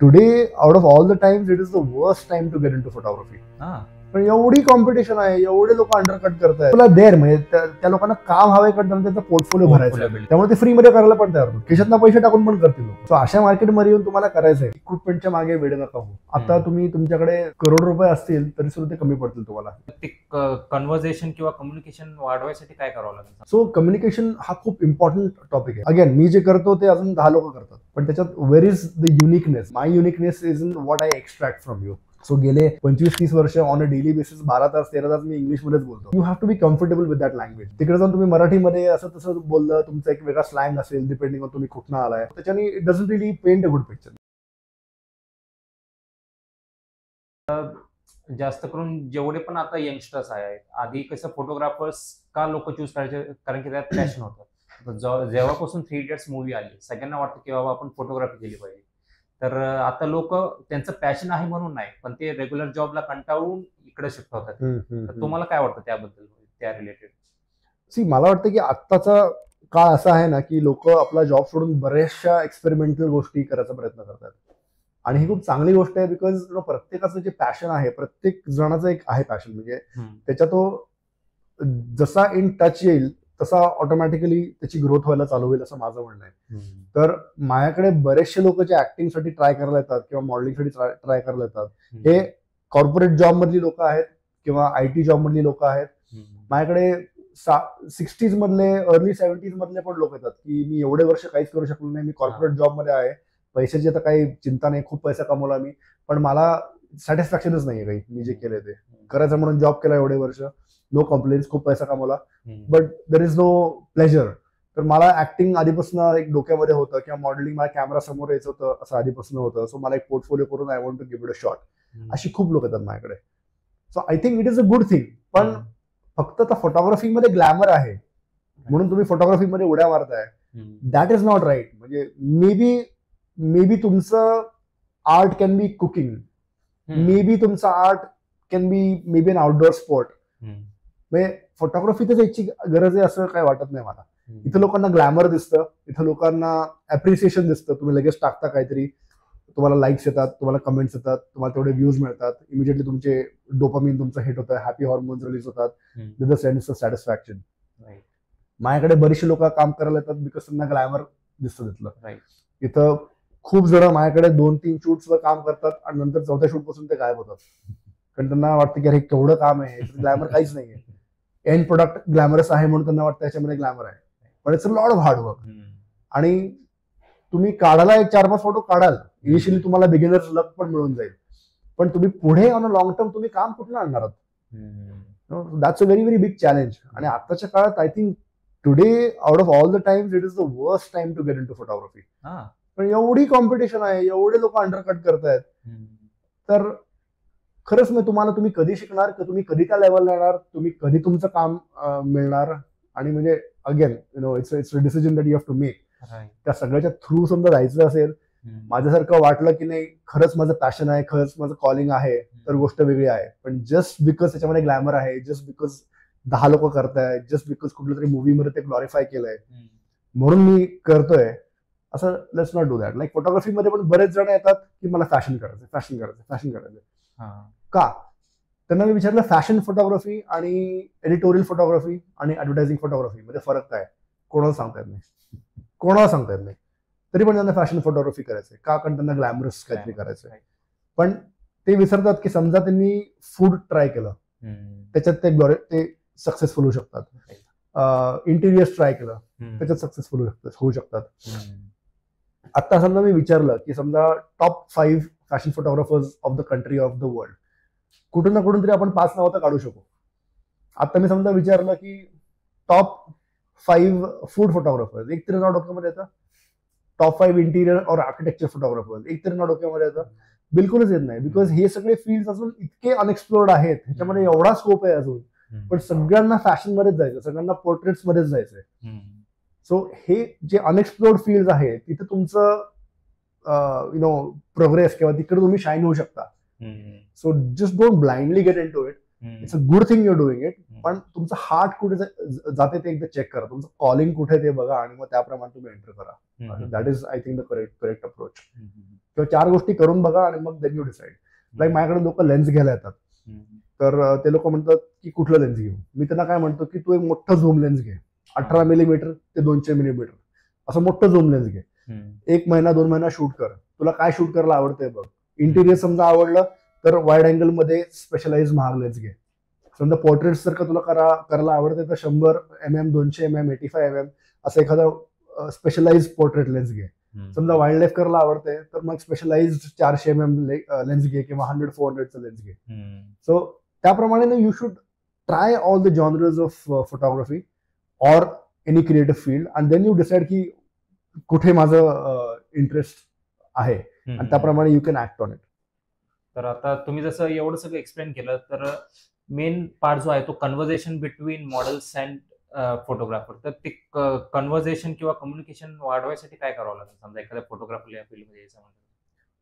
Today out of all the times it is the worst time to get into photography. पण एवढी competition आहे, एवढे लोक undercut करतायत, तुला देर म्हणजे त्या लोकांना काम हवे करताना त्यांचा पोर्टफोलिओ भरायचा, त्यामुळे ते फ्रीमध्ये करायला पण तयार होतो, खिशातनं पैसे टाकून पण करतील लोक. सो अशा मार्केटमध्ये येऊन तुम्हाला करायचंय, इक्विपमेंटच्या मागे वेळ नका हो. आता तुम्ही तुमच्याकडे करोड रुपये असतील तरी सुद्धा ते कमी पडतील तुम्हाला. ते कन्व्हर्सेशन किंवा कम्युनिकेशन वाढवायसाठी काय करावं लागेल? सो कम्युनिकेशन हा खूप इम्पॉर्टंट टॉपिक आहे. अगेन मी जे करतो ते अजून 10 लोक करतात, पण त्याच्यात where is the uniqueness. My uniqueness is in what I extract from you. So गेले 25-30 वर्ष ऑन अ डेली बेसिस 12 तास 13 तास मी इंग्लिशमध्येच बोलतो. You have to be comfortable with that language. तिकडे जाऊन तुम्ही मराठीमध्ये असं तसं बोललं, तुमचा एक वेगळा स्लँग असेल डिपेंडिंग ऑन तुम्ही कुठनं आलाय, त्याच्याने it doesn't really paint a good picture. जास्त करून जेवढे पण आता यंगस्टर्स आहेत, आधी कसं फोटोग्राफर्स का लोक चूज करायचे, कारण की त्यात पॅशन होतं. जेव्हापासून 3 इडियट्स मूवी आली, सगळ्यांना वाटतं की बाबा आपण फोटोग्राफी केली पाहिजे. तर आता लोक त्यांचं पॅशन आहे म्हणून नाही, पण ते रेग्युलर जॉबला कंटाळून इकडे शिफ्ट होतात. तर तुम्हाला काय वाटतं त्याबद्दल, त्या रिलेटेड? सी मला वाटतं की आत्ताचा काळ असा आहे ना की लोक आपला जॉब सोडून बऱ्याचशा एक्सपेरिमेंटल गोष्टी करायचा प्रयत्न करतात, आणि ही खूप चांगली गोष्ट आहे. बिकॉज प्रत्येकाचं जे पॅशन आहे, प्रत्येक जणाचं एक आहे पॅशन, म्हणजे त्याच्या तो जसा इन टच येईल तसा ऑटोमॅटिकली त्याची ग्रोथ व्हायला चालू होईल, असं माझं म्हणणं आहे. तर माझ्याकडे बरेचसे लोक जे ऍक्टिंगसाठी ट्राय करायला येतात किंवा मॉडेलिंगसाठी ट्राय करायला येतात, हे कॉर्पोरेट जॉब मधली लोक आहेत किंवा IT जॉब मधली लोक आहेत. माझ्याकडे 60s मधले, अर्ली 70s मधले पण लोक येतात की मी एवढे वर्ष काहीच करू शकलो नाही, मी कॉर्पोरेट जॉब मध्ये आहे, पैशाची आता काही चिंता नाही, खूप पैसा कमवला मी, पण मला सॅटिस्फॅक्शनच नाहीये काही. मी जे केलंय ते करायचं म्हणून जॉब केला एवढे वर्ष, नो कंप्लेंट्स, खूप पैसा कमवला, but there is no pleasure. तर मला ऍक्टिंग आधीपासून एक डोक्यामध्ये होतं किंवा मॉडेलिंग, मला कॅमेरा समोर यायचं होतं असं आधीपासून होतं. सो मला एक पोर्टफोलिओ करून I want to give it a shot. अशी खूप लोक येतात माझ्याकडे. So I think it is a good thing. पण फक्त त्या फोटोग्राफीमध्ये ग्लॅमर आहे म्हणून तुम्ही फोटोग्राफीमध्ये उड्या मारताय, दॅट इज नॉट राईट. म्हणजे मे बी तुमचं art can be cooking, maybe तुमचं art can be maybe an outdoor sport. म्हणजे फोटोग्राफीतच याची गरज आहे असं काय वाटत नाही मला. इथं लोकांना ग्लॅमर दिसतं, इथं लोकांना अप्रिसिएशन दिसतं, तुम्ही लगेच टाकता काहीतरी, तुम्हाला लाईक्स येतात, तुम्हाला कमेंट्स येतात, तुम्हाला तेवढे व्ह्यूज मिळतात, इमिजिएटली तुमचे डोपामिन तुमचं हिट होतं, हॅपी हॉर्मोन्स रिलीज होतात, with the sense of satisfaction. माझ्याकडे बरीचशी लोक काम करायला येतात बिकॉज त्यांना ग्लॅमर दिसतं तिथलं. इथं खूप जण माझ्याकडे 2-3 शूट्सवर काम करतात आणि नंतर 4थ्या शूट पासून ते गायब होतात, कारण त्यांना वाटतं की अरे केवढं काम आहे, ग्लॅमर काहीच नाहीये. एंड प्रोडक्ट ग्लॅमरस आहे म्हणून त्यांना वाटतं याच्यामध्ये ग्लॅमर आहे, पण it's a lot of hard work. आणि तुम्ही काढायला 4-5 फोटो काढाल, इनिशियली तुम्हाला बिगिनर्स लक पण मिळून जाईल, पण तुम्ही पुढे ऑन अ लॉंग टर्म तुम्ही काम कुठून आणणार आहात? That's a very very big challenge. आणि आताच्या काळात I think today out of all the times it is the worst time to get into photography. पण एवढी कॉम्पिटिशन आहे, एवढे लोक अंडरकट करतायत, तर खरंच मी तुम्ही कधी शिकणार, तुम्ही कधी त्या लेवलला येणार, तुम्ही कधी तुमचं काम मिळणार? आणि म्हणजे again it's a decision that you have to make. त्या सगळ्याच्या थ्रू समजा जायचं असेल, माझ्यासारखं वाटलं की नाही खरंच माझं पॅशन आहे, खरंच माझं कॉलिंग आहे, तर गोष्ट वेगळी आहे. पण जस्ट बिकॉज त्याच्यामध्ये ग्लॅमर आहे, जस्ट बिकॉज 10 लोक करतायत, जस्ट बिकॉज कुठल्या तरी मूवीमध्ये ते ग्लॉरिफाय केलंय म्हणून मी करतोय, असं let's not do that. Like फोटोग्राफीमध्ये पण बरेच जण येतात की मला फॅशन करायचं, फॅशन करायचं, फॅशन करायचं. का? त्यांना मी विचारलं फॅशन फोटोग्राफी आणि एडिटोरियल फोटोग्राफी आणि ऍडव्हर्टायझिंग फोटोग्राफी मध्ये फरक काय? कोणाला सांगता येत नाही. तरी पण त्यांना फॅशन फोटोग्राफी करायचंय का? कारण त्यांना ग्लॅमरस काहीतरी करायचंय. पण ते विसरतात की समजा त्यांनी फूड ट्राय केलं, त्याच्यात ते सक्सेसफुल होऊ शकतात. इंटिरियर्स ट्राय केलं, त्याच्यात सक्सेसफुल होऊ शकतात. आता समजा मी विचारलं की समजा top 5 fashion photographers of the country of the world, कुठून ना कुठून तरी आपण 5 नावं तर काढू शकू. आता मी समजा विचारलं की टॉप 5 फूड फोटोग्राफर्स, एक तरी नाव डोक्यामध्ये येतं. टॉप 5 इंटिरियर और आर्किटेक्चर फोटोग्राफर्स, एक तरी नाव डोक्यामध्ये येतं. बिलकुलच येत नाही, बिकॉज हे सगळे फील्ड अजून इतके अनएक्सप्लोर्ड आहेत, ह्याच्यामध्ये एवढा स्कोप आहे अजून. पण सगळ्यांना फॅशन मध्येच जायचं, सगळ्यांना पोर्ट्रेट्स मध्येच जायचंय. सो हे जे अनएक्सप्लोर्ड फील्ड आहे तिथे तुमचं प्रोग्रेस किंवा तिकडे तुम्ही शाईन होऊ शकता. So just don't blindly get into it. It's a good thing you're doing it, पण तुमचं हार्ट कुठे जाते ते एकदा चेक करा, तुमचं कॉलिंग कुठे ते बघा आणि मग त्याप्रमाणे तुम्ही एंटर करा. That is I think the correct approach. किंवा 4 गोष्टी करून बघा आणि मग देन यू डिसाईड. लाईक माझ्याकडे लोक लेन्स घ्यायला येतात, तर ते लोक म्हणतात की कुठलं लेन्स घेऊ. मी त्यांना काय म्हणतो की तू एक मोठं झूम लेन्स घे, 18 मिलीमीटर ते 200 मिलीमीटर असं मोठं झूम लेन्स घे. 1 महिना 2 महिना शूट कर, तुला काय शूट करायला आवडतंय बघ. इंटिरियर समजा आवडलं तर वाईड अँगल मध्ये स्पेशलाइज महाग लेन्स घे. समजा पोर्ट्रेट जर का तुला करायला आवडते तर 100 mm 200 mm 85 mm असं एखादा स्पेशलाइज पोर्ट्रेट लेन्स घे. समजा वाईल्ड लाईफ करायला आवडते तर मग स्पेशलाइज 400 mm लेन्स घे किंवा 100-400 लेन्स घे. सो त्याप्रमाणे you should try all the genres of photography or any creative field and then you decide की कुठे माझं इंटरेस्ट आहे आणि त्याप्रमाणे you can act on it. तर आता तुम्ही जसं एवढं सगळं एक्सप्लेन केलं, तर मेन पार्ट जो आहे तो conversation between models and photographer. तर ते कन्व्हर्सेशन किंवा कम्युनिकेशन वाढवायसाठी काय करावं लागेल समजा एखाद्या फोटोग्राफर या फील्डमध्ये यायचं म्हणलं?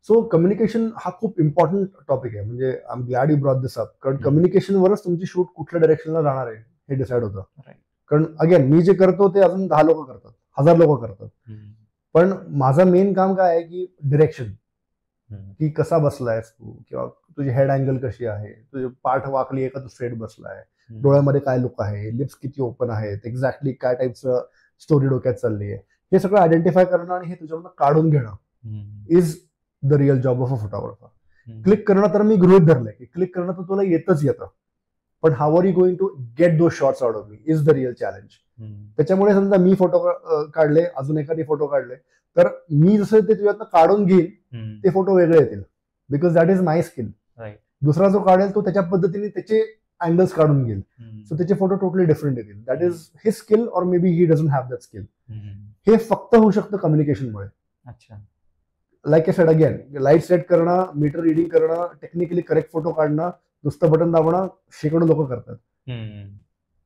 सो कम्युनिकेशन हा खूप इम्पॉर्टंट टॉपिक आहे. म्हणजे I am glad you brought this up, कारण कम्युनिकेशनवरच तुमची शूट कुठल्या डायरेक्शनला जाणार आहे हे डिसाईड होतं. कारण अगेन मी जे करतो ते अजून 10 लोक करतात, 1000 लोक करतात, पण माझं मेन काम काय आहे की डिरेक्शन, की कसा बसलायस तू, किंवा तुझी हेड अँगल कशी आहे, तुझी पाठ वाकली आहे का तू स्ट्रेट बसलाय, डोळ्यामध्ये काय लुक आहे, लिप्स किती ओपन आहेत, एक्झॅक्टली काय टाईपचं स्टोरी डोक्यात चालली आहे, हे सगळं आयडेंटिफाय करणं आणि हे तुझ्यामधून काढून घेणं is the real job of a photographer. Click करणं तर मी गृहीत धरलंय की क्लिक करणं तर तुला येतं, पण how are you going to get those shots out of me is the real challenge. त्याच्यामुळे समजा मी फोटो काढले, अजून एखादी फोटो काढले, तर मी जसं ते तुझ्यातनं काढून घेईन ते फोटो वेगळे येतील, because that is my skill. दुसरा जो काढेल तो त्याच्या पद्धतीने त्याचे अँगल्स काढून घेईल, सो त्याचे फोटो टोटली डिफरंट येतील. That is his skill or maybe he doesn't have that skill. हे फक्त होऊ शकतं कम्युनिकेशनमुळे. अच्छा, like I said again, light set करणं, मीटर रिडिंग करणं, टेक्निकली करेक्ट फोटो काढणं, नुसतं बटन दाबणं शेकडो लोक करतात,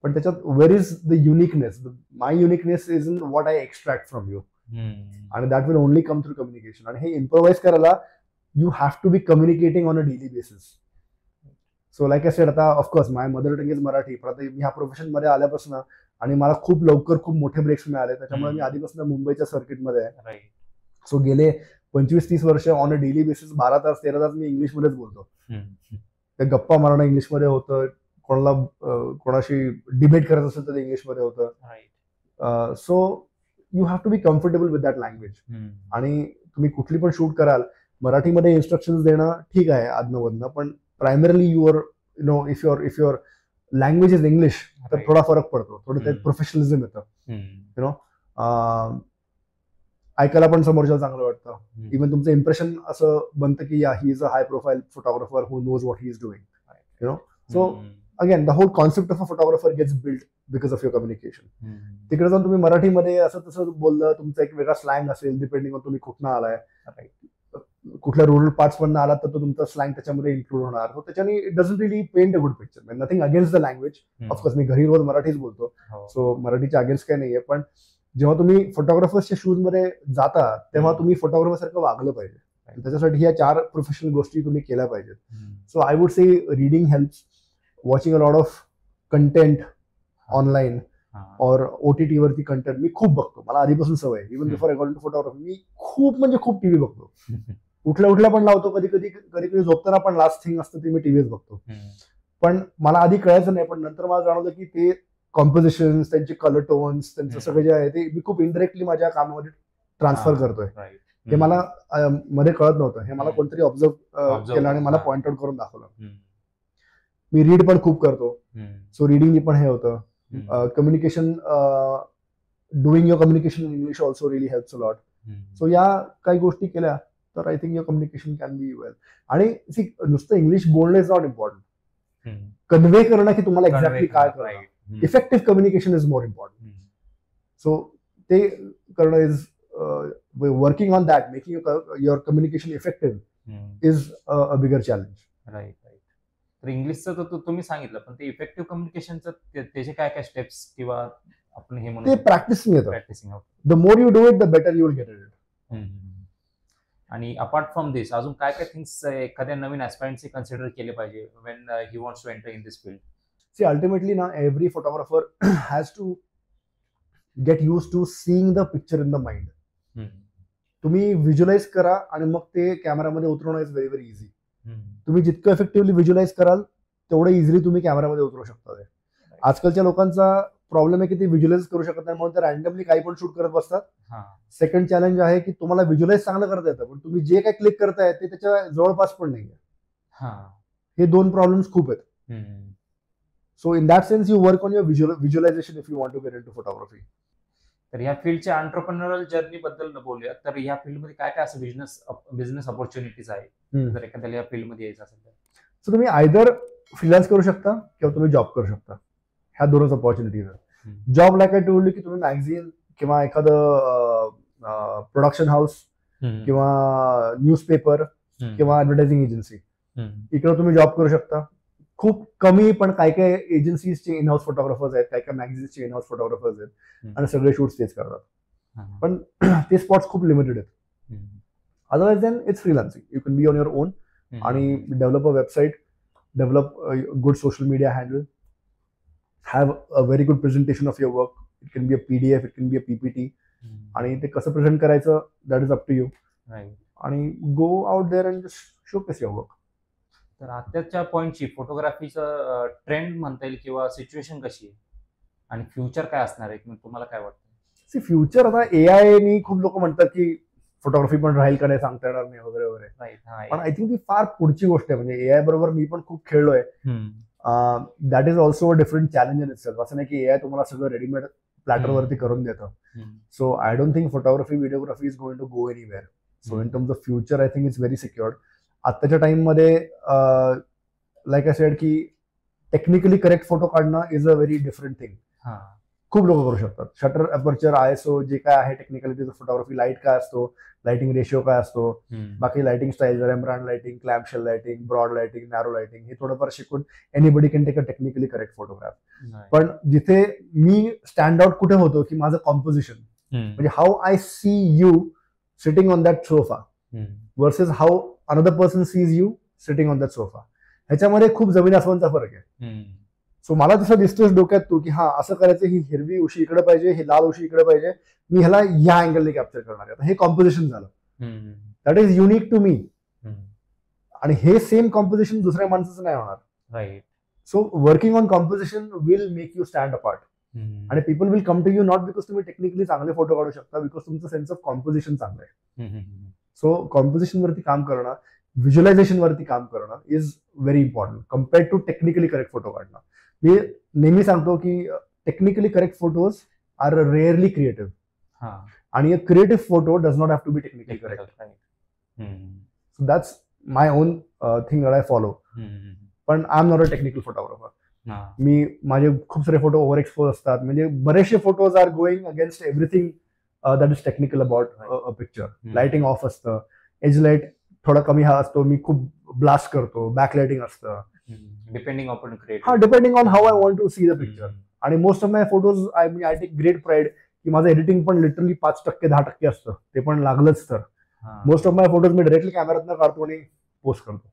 पण त्याच्यात where is the uniqueness. My uniqueness is in what I extract from you, आणि that will only come through communication. आणि हे इम्प्रोवाइज करायला you have to be communicating on a daily basis. So like I said, आता of course my mother tongue is Marathi, पण आता मी ह्या profession मध्ये आल्यापासून आणि मला खूप लवकर खूप मोठे ब्रेक्स मिळाले, त्याच्यामुळे मी आधीपासून मुंबईच्या सर्किटमध्ये आहे. सो गेले 25-30 वर्ष ऑन अ डेली बेसिस 12 तास 13 तास मी इंग्लिशमध्येच बोलतो. ते गप्पा मारणं इंग्लिशमध्ये होतं, कोणाशी डिबेट करत असेल तर ते इंग्लिशमध्ये होतं. So you have to be comfortable with that language. आणि तुम्ही कुठली पण शूट कराल, मराठीमध्ये इन्स्ट्रक्शन्स देणं ठीक आहे आदनमधनं, पण primarily your if your language is English तर थोडा फरक पडतो, थोडं त्यात प्रोफेशनलिझम येतं. ऐकायला पण समोरच्या चांगलं वाटतं. इव्हन तुमचं इम्प्रेशन असं बनतं की या he is a high profile photographer who knows what he is doing. So again the whole concept of a photographer gets build because of your communication. तिकडे जाऊन तुम्ही मराठीमध्ये असं तसं बोललं, तुमचा एक वेगळा स्लँग असेल, डिपेंडिंग ऑन तुम्ही कुठनं आलाय, कुठल्या रुरल पार्ट्स मधून आलात तर तो तुमचा स्लँग त्याच्यामध्ये इन्क्लूड होणार. सो त्याच्याने it doesn't really paint a good picture. Nothing against the language, of course मी घरी रोज मराठीच बोलतो, सो मराठीच्या अगेन्स्ट काही नाहीये, पण जेव्हा तुम्ही फोटोग्राफर्सच्या शूज मध्ये जाता तेव्हा तुम्ही फोटोग्राफर सारखं वागलं पाहिजे. त्याच्यासाठी ह्या 4 प्रोफेशनल गोष्टी तुम्ही केल्या पाहिजेत. So I would say reading helps, watching a lot of content online और OTT वरती कंटेंट मी खूप बघतो. मला आधीपासून सवय, even before I got into photography मी खूप म्हणजे खूप टीव्ही बघतो. उठल्या पण लावतो, कधी कधी झोपताना पण लास्ट थिंग असतं ते मी टीव्हीच बघतो. पण मला आधी कळायचं नाही, पण नंतर मला जाणवलं की ते कॉम्पोजिशन, त्यांचे कलर टोन्स, त्यांचं सगळं जे आहे ते मी खूप इनडिरेक्टली माझ्या कामामध्ये ट्रान्सफर करतोय. हे मला मध्ये कळत नव्हतं, हे मला कोणतरी ऑब्झर्व केलं आणि मला पॉइंट आउट करून दाखवलं. मी रीड पण खूप करतो, सो रिडिंग पण हे होतं. Communication, doing your communication in English also really helps a lot. So या काही गोष्टी केल्या तर I think your communication can be well. आणि नुसतं इंग्लिश बोलणं इज नॉट इम्पॉर्टंट, कन्व्हे करणं की तुम्हाला एक्झॅक्टली काय करायचं. Effective communication is more important. So ते करणं is working on that, making your communication effective is a bigger challenge. Right. तर इंग्लिशचं तर तुम्ही सांगितलं, पण ते इफेक्टिव्ह कम्युनिकेशनचं त्याचे काय काय स्टेप्स किंवा आपण हे म्हणून ते प्रॅक्टिसिंग येतं. Practising. The more you do it the better you will get it. आणि अपार्ट फ्रॉम दिस अजून काय काय थिंग्स एखाद्या नवीन ऍस्पायरंटचे कन्सिडर केले पाहिजे when he wants to enter in this field? See ultimately ना every photographer has to get use to seeing the picture in the mind. तुम्ही visualise करा आणि मग ते कॅमेरामध्ये उतरवणं इज व्हेरी व्हेरी इझी. तुम्ही जितकं इफेक्टिव्हली व्हिज्युअलाइज कराल तेवढं इझिली तुम्ही कॅमेरामध्ये उतरवू शकता. ते आजकालच्या लोकांचा प्रॉब्लेम आहे की ते व्हिज्युअलाइज करू शकत नाही, म्हणून ते रॅन्डमली काही पण शूट करत बसतात. सेकंड चॅलेंज आहे की तुम्हाला व्हिज्युअलाइज चांगलं करता येतं, पण तुम्ही जे काय क्लिक करताय ते त्याच्या जवळपास पण नाहीये. हे दोन प्रॉब्लेम्स खूप आहेत. So in that sense you work on your visualisation if you want to get into photography. तर ह्या फील्डच्या एंटरप्रेन्युअरल जर्नी बद्दल बोलूया, तर ह्या फील्डमध्ये काय काय असं बिझनेस अपॉर्च्युनिटीज आहे जर एखाद्याला या फील्डमध्ये यायचं असेल तर? सो तुम्ही आयदर फ्रीलान्स करू शकता किंवा तुम्ही जॉब करू शकता. ह्या दोनच अपॉर्च्युनिटीज आहेत. Job like I told you की तुम्ही मॅगझिन किंवा एखादं प्रोडक्शन हाऊस किंवा न्यूजपेपर किंवा ऍडव्हर्टायझिंग एजन्सी इकडे तुम्ही जॉब करू शकता. खूप कमी पण काय काय एजन्सीजचे इन हाऊस फोटोग्राफर्स आहेत, काय काय मॅगझिन्सचे इन हाऊस फोटोग्राफर्स आहेत आणि सगळे शूट्स तेच करतात. पण ते स्पॉट्स खूप लिमिटेड आहेत. Otherwise then it's freelancing. You can be on your own आणि develop a website, develop good social media handle, have a very good presentation of your work. It can be a PDF, it can be a PPT. आणि ते कसं present करायचं that is up to you. आणि go out there and just showcase your work. तर आताच्या पॉईंटची फोटोग्राफीचं trend म्हणता येईल किंवा सिच्युएशन कशी आहे आणि फ्युचर काय असणार आहे तुम्हाला काय वाटतं? सी फ्युचर आता AI नी खूप लोक म्हणतात की फोटोग्राफी पण राहील का नाही सांगता येणार नाही वगैरे वगैरे. पण आय थिंक ती फार पुढची गोष्ट आहे. म्हणजे AI बरोबर मी पण खूप खेळलोय. That is also a different challenge in itself. असं नाही की AI तुम्हाला सगळं रेडीमेड प्लॅटरवरती करून देतं. So I don't think photography videography is going to go anywhere. So in terms of future I think it's very secured. आत्ताच्या टाइममध्ये लाईक आय सेड की टेक्निकली करेक्ट फोटो काढणं is a very different thing. खूप लोक करू शकतात. Shutter, aperture, ISO जे काय आहे टेक्निकली त्याचं फोटोग्राफी, लाईट काय असतो, लाइटिंग रेशिओ काय असतो, बाकी lighting style, Rembrandt lighting, clamshell lighting, broad lighting, narrow lighting, हे थोडंफार शिकून anybody can take a technically correct photograph. पण जिथे मी स्टँड आउट कुठे होतो की माझं कॉम्पोजिशन, म्हणजे how I see you sitting on that sofa versus how another person sees you sitting on that sofa, ह्याच्यामध्ये खूप जमीन आसमानचा फरक आहे. सो मला तसं दिसतोच डोक्यात तू की हा असं करायचं, ही हिरवी उशी इकडे पाहिजे, ही लाल उशी इकडे पाहिजे, मी ह्याला या अँगलने कॅप्चर करणार आहे. हे कॉम्पोजिशन झालं. That is unique to me. आणि हे सेम कॉम्पोजिशन दुसऱ्या माणसाचं नाही होणार. Right. So working on composition will make you stand apart. आणि people will come to you not because तुम्ही टेक्निकली चांगले फोटो काढू शकता, बिकॉज तुमचं सेन्स ऑफ कॉम्पोजिशन चांगलं आहे. सो कॉम्पोजिशन वरती काम करणं, व्हिज्युअलायझेशन वरती काम करणं is very important compare to technically correct photo काढणं. मी नेहमी सांगतो की technically correct photos are rarely creative, आणि a creative photo does not have to be technically correct. So that's my own thing that I follow. पण I am not a technical photographer. मी माझे खूप सारे फोटो ओव्हर एक्सपोज असतात, म्हणजे बरेचसे photos are going against everything that is technical about a picture. Lighting off असतं, edge light थोडा कमी हा असतो, मी खूप ब्लास्ट करतो, बॅक लाइटिंग असतं, depending on depending on how I want to see the picture. आणि most of my photos I take great pride की माझं एडिटिंग पण लिटरली 5% 10% असतं, ते पण लागलंच तर. मोस्ट ऑफ माय फोटोज मी डायरेक्टली कॅमेऱ्यातनं काढतो आणि पोस्ट करतो.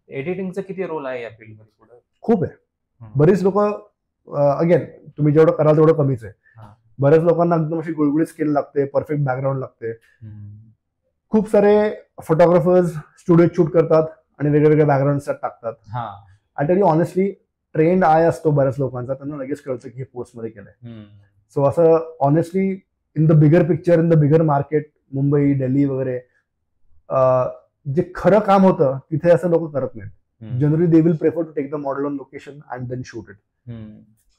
एडिटिंगचा किती रोल आहे या फील्डमध्ये? पुढे खूप आहे. बरीच लोक, अगेन तुम्ही जेवढं कराल तेवढं कमीच आहे. बऱ्याच लोकांना एकदम अशी गुळगुळीत स्किल लागते, परफेक्ट बॅकग्राऊंड लागते. खूप सारे फोटोग्राफर्स स्टुडिओत शूट करतात आणि वेगवेगळ्या बॅकग्राऊंड टाकतात. I tell you honestly, trend I असतो बऱ्याच लोकांचा, त्यांना लगेच कळतं की हे पोस्ट मध्ये केलंय. सो असं honestly in the bigger picture, in the bigger market, Mumbai, Delhi वगैरे जे खरं काम होतं तिथे असं लोक करत नाहीत. Generally they will prefer to take the model on location and then shoot it.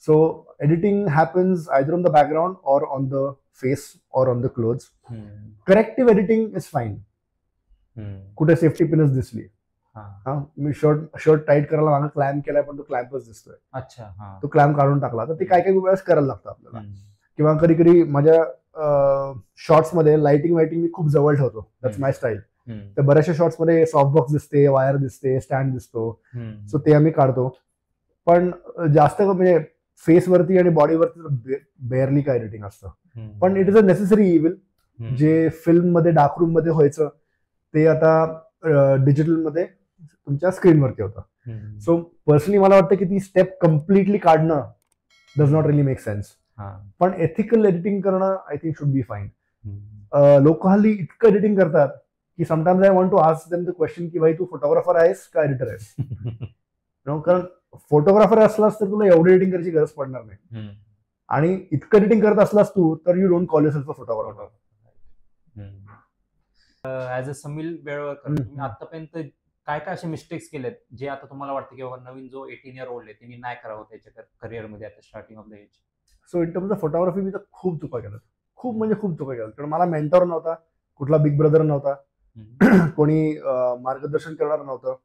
So editing happens either on the background or on the face or on the clothes. Corrective editing is fine. कुठे safety पिनच दिसली, मी shirt tight करायला मागे clamp केलाय पण तो क्लॅम्पच दिसतोय, अच्छा, तो क्लॅम्प काढून टाकला, तर ते काय काही वेळेस करायला लागतं आपल्याला. किंवा कधी कधी माझ्या शॉर्ट्स मध्ये लाइटिंग मी खूप जवळ ठेवतो, दॅट्स माय स्टाईल. तर बऱ्याचशा शॉर्ट्स मध्ये सॉफ्ट बॉक्स दिसते, वायर दिसते, स्टँड दिसतो, सो ते आम्ही काढतो. पण जास्त म्हणजे फेसवरती आणि बॉडीवरती बेअरली काय एडिटिंग असतं. पण it is a necessary evil. जे फिल्म मध्ये डार्क रूम मध्ये व्हायचं ते आता डिजिटलमध्ये तुमच्या स्क्रीनवरती होतं. सो पर्सनली मला वाटतं की ती स्टेप कम्प्लिटली काढणं does not really make sense. पण एथिकल एडिटिंग करणं I think should be fine. लोक हल्ली इतकं एडिटिंग करतात की sometimes I want to ask them the question की भाई तू फोटोग्राफर आहेस का एडिटर आहेस? कारण फोटोग्राफर असलास तर तुला एवढी एडिटिंग करायची गरज पडणार नाही, आणि इतकं एडिटिंग करत असलास तू तर you don't call yourself a photographer. As a Sameel Belvalkar, तुम्ही आतापर्यंत काय काय असे मिस्टेक्स केलेत जे आता तुम्हाला वाटतं की बाबा नवीन जो 18 इयर ओल्ड आहे त्यांनी नाही करावं त्याच्या करिअरमध्ये आता starting off the age? So in terms of photography मी तर खूप चुका केल्या, खूप म्हणजे खूप चुका केल्या. कारण मला मेंटॉर नव्हता, कुठला बिग ब्रदर नव्हता, कोणी मार्गदर्शन करणार नव्हतं,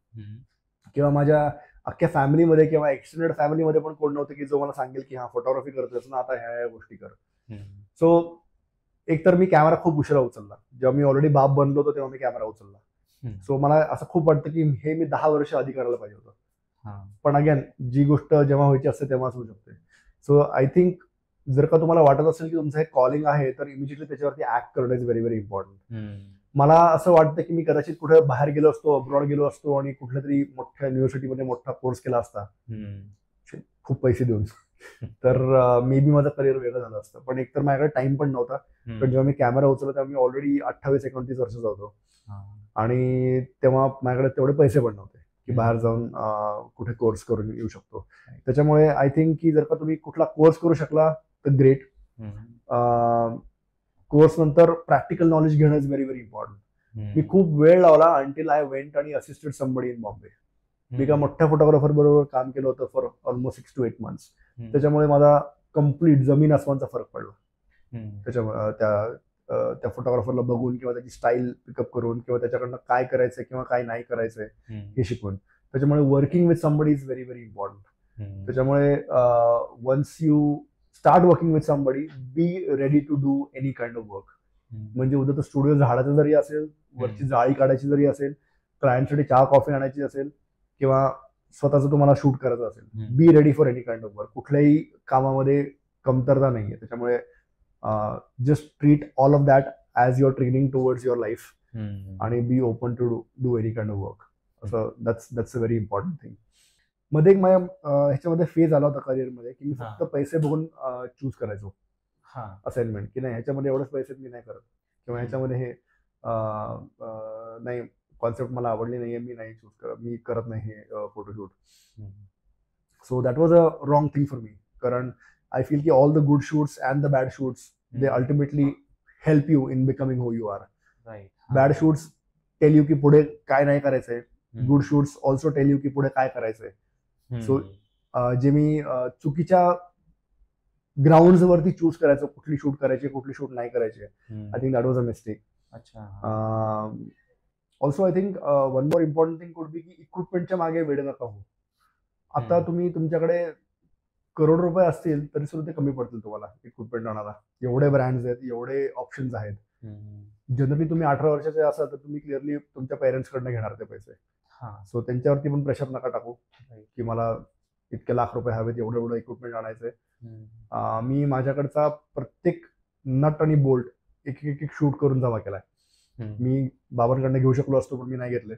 किंवा माझ्या अख्ख्या फॅमिलीमध्ये किंवा एक्सटेंडेड फॅमिलीमध्ये पण कोण नव्हतं की जो मला सांगेल की हा फोटोग्राफी करतोयस ना, आता ह्या गोष्टी कर. सो एक तर मी कॅमेरा खूप उशिरा उचलला. जेव्हा मी ऑलरेडी बाप बनलो होतो तेव्हा मी कॅमेरा उचलला. सो मला असं खूप वाटतं की हे मी 10 वर्ष आधी करायला पाहिजे होतं. पण अगेन जी गोष्ट जेव्हा व्हायची असते तेव्हाच होऊ शकते. सो आय थिंक जर का तुम्हाला वाटत असेल की तुमचं हे कॉलिंग आहे तर इमिजिएटली त्याच्यावरती ऍक्ट करणं इज व्हेरी व्हेरी इम्पॉर्टंट. मला असं वाटतं की मी कदाचित कुठे बाहेर गेलो असतो, अब्रॉड गेलो असतो आणि कुठल्या तरी मोठ्या युनिव्हर्सिटीमध्ये मोठा कोर्स केला असता खूप पैसे देऊन, तर मे बी माझं करिअर वेगळं झालं असतं. पण एकतर माझ्याकडे टाइम पण नव्हता. पण जेव्हा मी कॅमेरा उचलला तेव्हा मी ऑलरेडी 28-29 वर्षाचा होतो, आणि तेव्हा माझ्याकडे तेवढे पैसे पण नव्हते की बाहेर जाऊन कुठे कोर्स करून येऊ शकतो. त्याच्यामुळे आय थिंक की जर का तुम्ही कुठला कोर्स करू शकला तर ग्रेट. कोर्स नंतर प्रॅक्टिकल नॉलेज घेणं इज व्हेरी व्हेरी इम्पॉर्टंट. मी खूप वेळ लावला अंटिल आय वेंट आणि असिस्टेड समबडी इन बॉम्बे. मी एका मोठ्या फोटोग्राफर बरोबर काम केलं होतं फॉर ऑलमोस्ट 6 to 8 months. त्याच्यामुळे माझा कम्प्लीट जमीन आसमानचा फरक पडला. त्याच्यामुळे त्या फोटोग्राफरला बघून किंवा त्याची स्टाईल पिकअप करून किंवा त्याच्याकडनं काय करायचंय किंवा काय नाही करायचंय हे शिकून. त्याच्यामुळे working with somebody is very very important. त्याच्यामुळे once you start working with somebody, be ready to do any kind of work. म्हणजे उद्या तो स्टुडिओ झाडाचा जरी असेल, वरची जाळी काढायची जरी असेल, क्लायंटसाठी चहा कॉफी आणायची असेल, किंवा स्वतःचं तुम्हाला शूट करायचं असेल, be ready for any kind of work. कुठल्याही कामामध्ये कमतरता नाहीये. त्याच्यामुळे just treat all of that as your training towards your life, आणि be open to do any kind of work. असं that's a very important thing. मध्ये एक माझ्या ह्याच्यामध्ये फेज आला होता करिअरमध्ये की मी फक्त पैसे बघून चूज करायचो असाइनमेंट, की नाही ह्याच्यामध्ये एवढेच पैसे मी नाही करत, किंवा ह्याच्यामध्ये हे नाही कॉन्सेप्ट मला आवडली नाहीये, मी नाही चूज करत, मी करत नाही हे photoshoot. So that was a wrong thing for me. कारण आय फील की all the good shoots and the bad shoots they ultimately help you in becoming who you are. Bad shoots tell you की पुढे काय नाही करायचंय, good shoots also tell you की पुढे काय करायचंय. सो जे मी चुकीच्या ग्राउंड वरती चूज करायचं कुठली शूट करायची कुठली शूट नाही करायची, I think that was a mistake. Also I think one more important thing could be की इक्विपमेंटच्या मागे वेळ नका हो. आता तुम्ही तुमच्याकडे करोड रुपये असतील तरी सुद्धा ते कमी पडतील तुम्हाला इक्विपमेंट आणायला. एवढे ब्रँड्स आहेत, एवढे ऑप्शन्स आहेत. जनरली तुम्ही 18 वर्षाचे असाल तर तुम्ही क्लिअरली तुमच्या पेरेंट्स कडनं घेणार ते पैसे. सो त्यांच्यावरती पण प्रेशर नका टाकू की मला इतके लाख रुपये हवेत, एवढं एवढं इक्विपमेंट आणायचंय. मी माझ्याकडचा प्रत्येक नट आणि बोल्ट एक एक एक शूट करून जमा केलाय. मी बाबांकडनं घेऊ शकलो असतो पण मी नाही घेतले.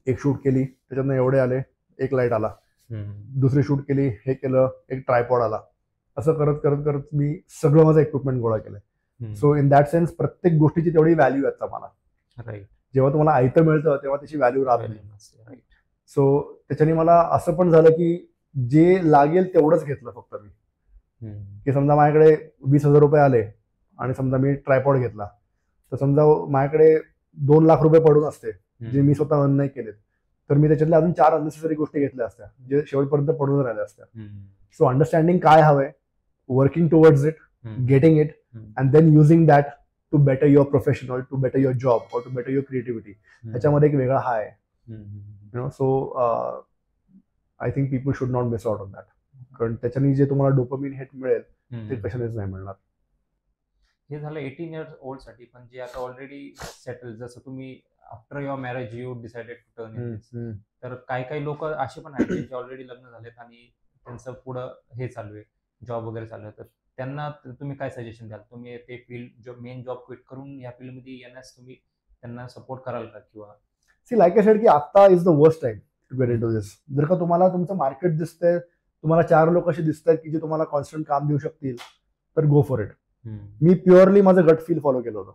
एक शूट केली त्याच्यातनं एवढे आले, एक लाईट आला, दुसरी शूट केली, हे केलं, एक ट्रायपॉड आला. असं करत करत करत मी सगळं माझं इक्विपमेंट गोळा केलंय. सो इन दॅट सेन्स प्रत्येक गोष्टीची तेवढी व्हॅल्यू आहे मला. जेव्हा तुम्हाला आयतं मिळतं तेव्हा त्याची व्हॅल्यू राहत नाही. सो त्याच्याने मला असं पण झालं की जे लागेल तेवढंच घेतलं फक्त मी. की समजा माझ्याकडे 20,000 रुपये आले आणि समजा मी ट्रायपॉड घेतला, तर समजा माझ्याकडे 2 लाख रुपये पडून असते जे मी स्वतः अर्न नाही केलेत, तर मी त्याच्यातल्या अजून 4 अननेसेसरी गोष्टी घेतल्या असत्या जे शेवटपर्यंत पडून राहिल्या असत्या. सो अंडरस्टँडिंग काय हवंय, working towards it, getting it, and then using that to better your profession or to better your job or to better your creativity. ह्याच्यामध्ये एक वेगळा हा आहे. So I think people should not miss out on that. कारण त्याच्याने जे तुम्हाला dopamine hit मिळेल ते कशानेच नाही मिळणार. हे झालं 18 इयर्स ओल्ड साठी. पण जे आता ऑलरेडी सेटल, जसं तुम्ही after your marriage you decided to turn in this, तर काही काही लोक असे पण आहेत ज्यांचे ऑलरेडी लग्न झालेत आणि त्यांचं पुढं हे चालू आहे, जॉब वगैरे चालू आहे, तर त्यांना तुम्ही काय सजेशन द्याल? तुम्ही ते फील्ड मेन जॉब क्विट करून या फील्डमध्ये येण्यास तुम्ही त्यांना सपोर्ट कराल का? किंवा सी लाईक आय सेड की आता is the worst time to get into this. जर का तुम्हाला तुमचं मार्केट दिसतंय, तुम्हाला 4 लोक असे दिसत आहेत की जे तुम्हाला कॉन्स्टंट काम देऊ शकतील, तर go for it. Me purely माझं गट फील फॉलो केलं होतं.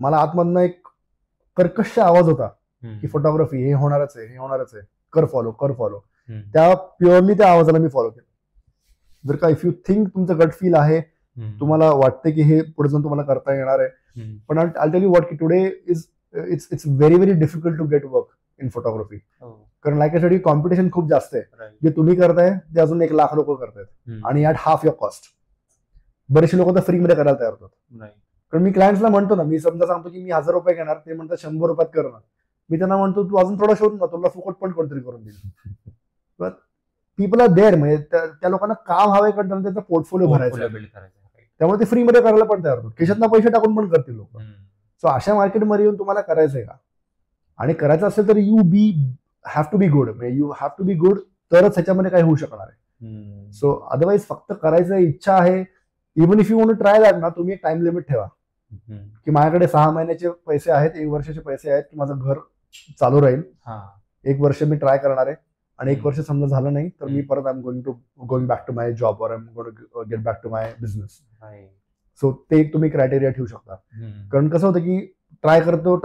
मला आतमधनं एक कर्कश आवाज होता की फोटोग्राफी हे होणारच आहे, हे होणारच आहे, कर फॉलो, कर फॉलो. त्या प्युअरली त्या आवाजाला मी फॉलो केलं. जर का इफ यू थिंक तुमचं गट फील आहे, तुम्हाला वाटतं की हे पुढे जाऊन तुम्हाला करता येणार आहे, पण आय टेल यू व्हॉट की today is it's very very difficult to get work in photography. कारण लाईक साठी कॉम्पिटिशन खूप जास्त आहे. जे तुम्ही करताय ते अजून 1 लाख लोक करतायत आणि ॲट हाफ युअर कॉस्ट. बरेचसे लोक तर फ्रीमध्ये करायला तयार होतात. कारण मी क्लायंट्सला म्हणतो ना, मी समजा सांगतो की मी 1000 रुपये घेणार, ते म्हणतात 100 रुपयात करणार. मी त्यांना म्हणतो तू अजून थोडा शोध ना, तुला फुकट पण कोणतरी करून देईल. पीपल आर देअर, म्हणजे त्या लोकांना काम हवंय कारण त्यांना त्याचा पोर्टफोलिओ भरायचा, त्यामुळे ते फ्रीमध्ये करायला पण तयार होतात. खिशातनं पैसे टाकून पण करतील लोक. सो अशा मार्केटमध्ये येऊन तुम्हाला करायचंय का, आणि करायचं असेल तर you have to be good. म्हणजे you have to be good, तरच ह्याच्यामध्ये काही होऊ शकणार आहे. सो अदरवाईज फक्त करायचं इच्छा आहे, even if you want to try that ना, तुम्ही एक टाइम लिमिट ठेवा की माझ्याकडे 6 महिन्याचे पैसे आहेत, 1 वर्षाचे पैसे आहेत, की माझं घर चालू राहील. 1 वर्ष मी ट्राय करणार आहे, आणि 1 वर्ष समजा झालं नाही तर मी परत I am going back to my job, और I am going to get back to my business. So ते एक तुम्ही क्रायटेरिया ठेवू शकता. कारण कसं होतं की ट्राय करतो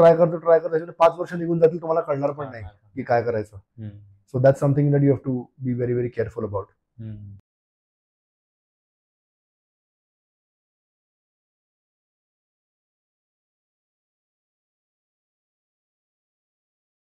5 वर्ष निघून जातील, तुम्हाला कळणार पण नाही की काय करायचं. So that's something that you have to be very very careful about.